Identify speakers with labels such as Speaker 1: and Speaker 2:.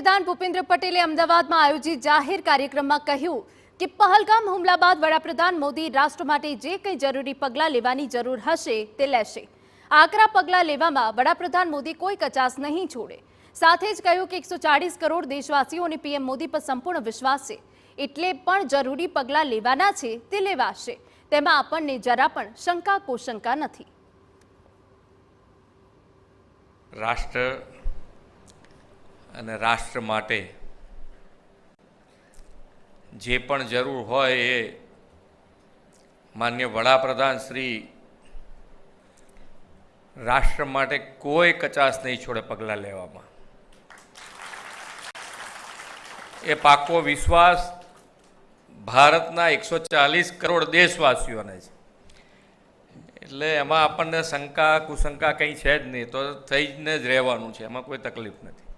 Speaker 1: વડાપ્રધાન ભૂપેન્દ્ર પટેલે અમદાવાદમાં આયોજિત જાહેર કાર્યક્રમમાં કહ્યું કે પહલગામ હુમલા બાદ વડાપ્રધાન મોદી રાષ્ટ્ર માટે જે કંઈ જરૂરી પગલાં લેવાની જરૂર હશે તે લેશે। આકરા પગલાં લેવામાં વડાપ્રધાન મોદી કોઈ કચાશ નહીં છોડે। સાથે જ કહ્યું કે 140 કરોડ દેશવાસીઓને પીએમ મોદી પર સંપૂર્ણ વિશ્વાસ છે, એટલે પણ જરૂરી પગલાં લેવાના છે તે લેવાશે। તેમાં આપણને જરા પણ શંકા કોશંકા નથી।
Speaker 2: રાષ્ટ્ર અને રાષ્ટ્ર માટે જે પણ જરૂર હોય એ માન્ય વડાપ્રધાન શ્રી રાષ્ટ્ર માટે કોઈ કચાશ નહીં છોડે પગલાં લેવામાં। એ પાકો વિશ્વાસ ભારતના 140 કરોડ દેશવાસીઓને છે, એટલે એમાં આપણને શંકા કુશંકા કંઈ છે જ નહીં, તો થઈને જ રહેવાનું છે, એમાં કોઈ તકલીફ નથી।